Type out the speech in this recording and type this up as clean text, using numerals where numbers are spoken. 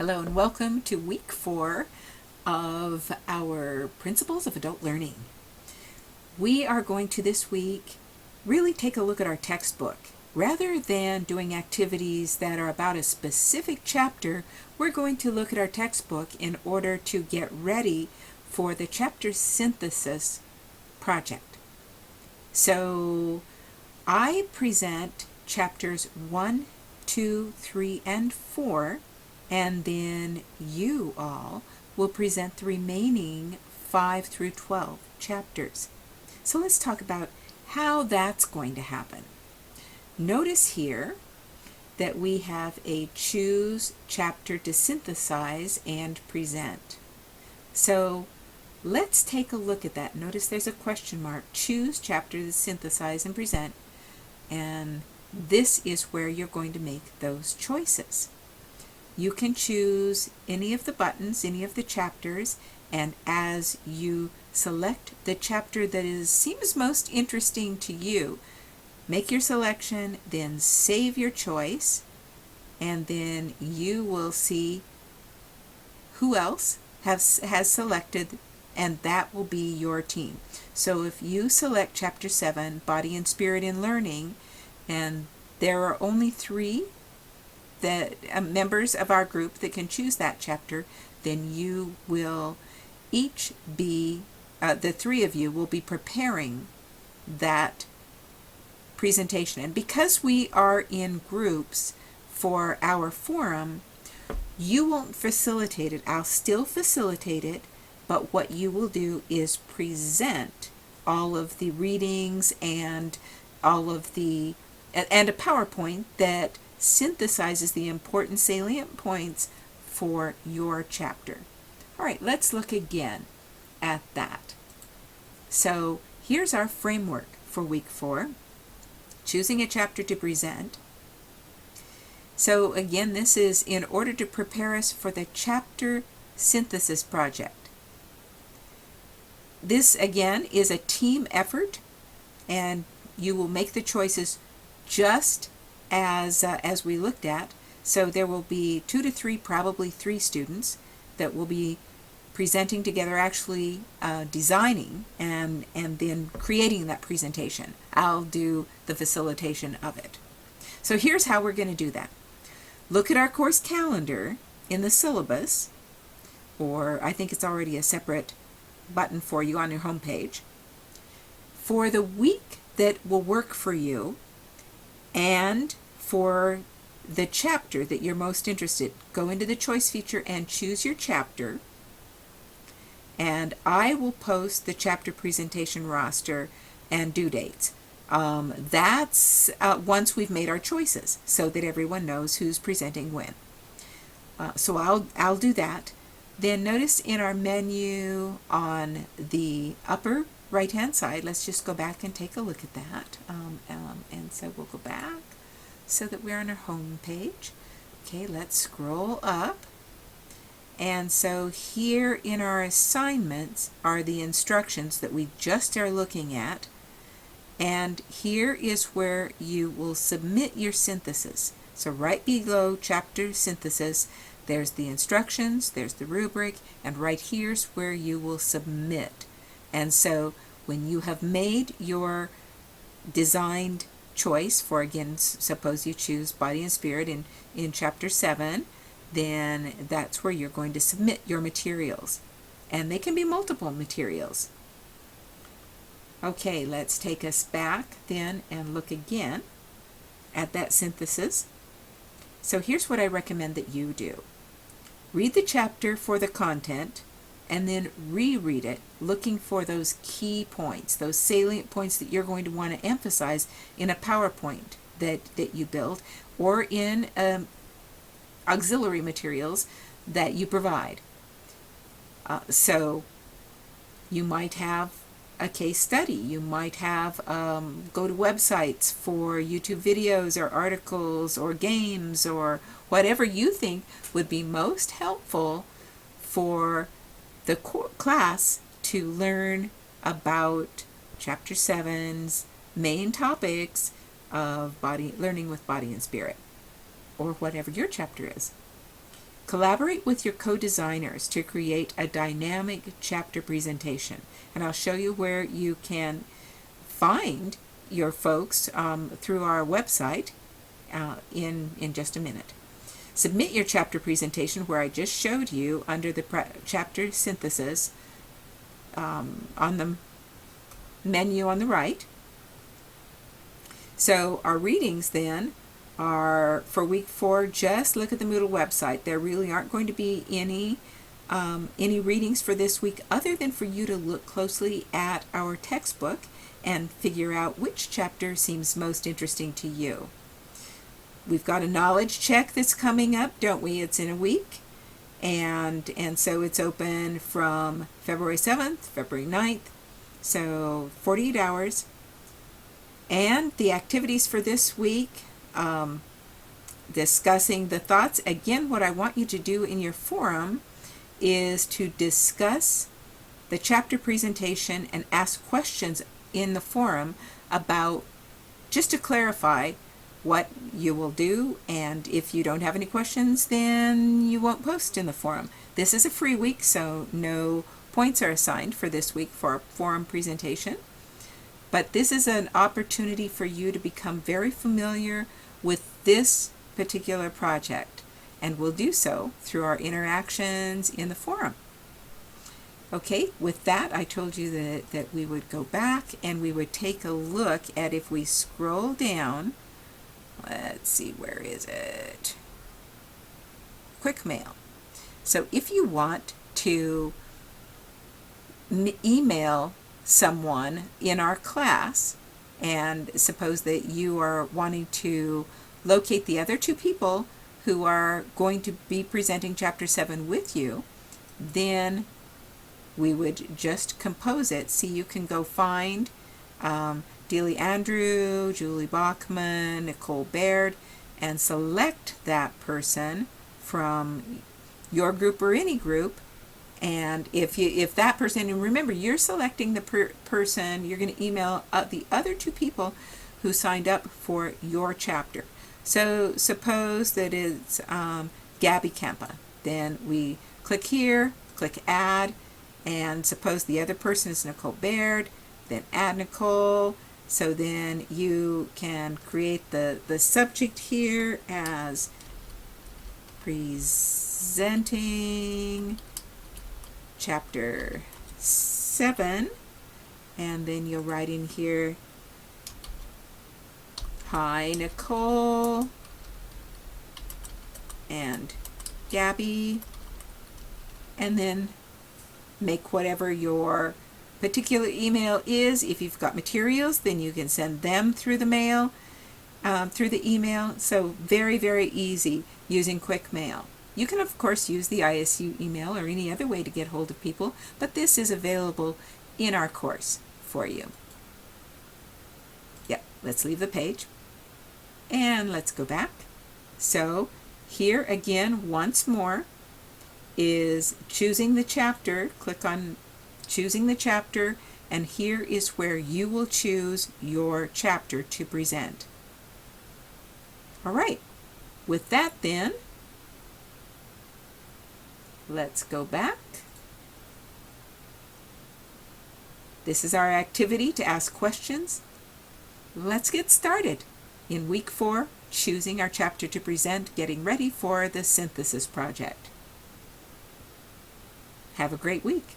Hello and welcome to week 4 of our Principles of Adult Learning. We are going to this week really take a look at our textbook. Rather than doing activities that are about a specific chapter, we're going to look at our textbook in order to get ready for the chapter synthesis project. So I present chapters 1, 2, 3, and 4, and then you all will present the remaining 5 through 12 chapters. So let's talk about how that's going to happen. Notice here that we have a choose chapter to synthesize and present. So let's take a look at that. Notice there's a question mark. Choose chapter to synthesize and present. And this is where you're going to make those choices. You can choose any of the buttons, any of the chapters, and as you select the chapter that seems most interesting to you, make your selection, then save your choice, and then you will see who else has selected, and that will be your team. So if you select Chapter 7, Body and Spirit in Learning, and there are only 3 members of our group that can choose that chapter, then you will each be, the 3 of you will be preparing that presentation. And because we are in groups for our forum, you won't facilitate it. I'll still facilitate it, but what you will do is present all of the readings and all of the, and a PowerPoint that synthesizes the important salient points for your chapter. All right, let's look again at that. So here's our framework for week 4. Choosing a chapter to present. So again, this is in order to prepare us for the chapter synthesis project. This again is a team effort, and you will make the choices just as we looked at. So there will be 2 to 3, probably 3 students that will be presenting together, actually designing and then creating that presentation. I'll do the facilitation of it. So here's how we're going to do that. Look at our course calendar in the syllabus, or I think it's already a separate button for you on your home page. For the week that will work for you, and for the chapter that you're most interested, go into the choice feature and choose your chapter, and I will post the chapter presentation roster and due dates. That's once we've made our choices so that everyone knows who's presenting when. So I'll do that. Then notice in our menu on the upper right hand side, let's just go back and take a look at that. And so we'll go back so that we're on our home page. Okay, let's scroll up. And so here in our assignments are the instructions that we just are looking at. And here is where you will submit your synthesis. So right below chapter synthesis, there's the instructions, there's the rubric, and right here's where you will submit. And so when you have made your designed choice for, again, suppose you choose Body and Spirit in Chapter 7, then that's where you're going to submit your materials. And they can be multiple materials. Okay, let's take us back then and look again at that synthesis. So here's what I recommend that you do. Read the chapter for the content, and then reread it, looking for those key points, those salient points that you're going to want to emphasize in a PowerPoint that you build, or in auxiliary materials that you provide. So you might have a case study. You might have go to websites for YouTube videos or articles or games or whatever you think would be most helpful for the class to learn about Chapter 7's main topics of learning with body and spirit, or whatever your chapter is. Collaborate with your co-designers to create a dynamic chapter presentation. And I'll show you where you can find your folks through our website in just a minute. Submit your chapter presentation where I just showed you under the chapter synthesis on the menu on the right. So our readings then are for week 4. Just look at the Moodle website. There really aren't going to be any readings for this week other than for you to look closely at our textbook and figure out which chapter seems most interesting to you. We've got a knowledge check that's coming up, don't we? It's in a week. And so it's open from February 7th, February 9th, so 48 hours. And the activities for this week, discussing the thoughts. Again, what I want you to do in your forum is to discuss the chapter presentation and ask questions in the forum about, just to clarify what you will do, and if you don't have any questions, then you won't post in the forum. This is a free week, so no points are assigned for this week for our forum presentation. But this is an opportunity for you to become very familiar with this particular project, and we'll do so through our interactions in the forum. Okay, with that, I told you that we would go back and we would take a look at, if we scroll down, let's see, where is it? Quick mail. So if you want to email someone in our class, and suppose that you are wanting to locate the other 2 people who are going to be presenting Chapter 7 with you, then we would just compose it. See, you can go find Dealey Andrew, Julie Bachman, Nicole Baird, and select that person from your group or any group. And if that person, and remember, you're selecting the person, you're going to email the other 2 people who signed up for your chapter. So suppose that it's Gabby Kempa. Then we click here, click add, and suppose the other person is Nicole Baird, then add Nicole. So then you can create the subject here as presenting Chapter 7, and then you'll write in here, hi Nicole and Gabby, and then make whatever your particular email is. If you've got materials, then you can send them through the mail, through the email. So very, very easy using quick mail. You can, of course, use the ISU email or any other way to get hold of people, but this is available in our course for you. Yep, let's leave the page and let's go back. So here again, once more, is choosing the chapter. Click on choosing the chapter, and here is where you will choose your chapter to present. All right, with that then, let's go back. This is our activity to ask questions. Let's get started in week 4, choosing our chapter to present, getting ready for the synthesis project. Have a great week.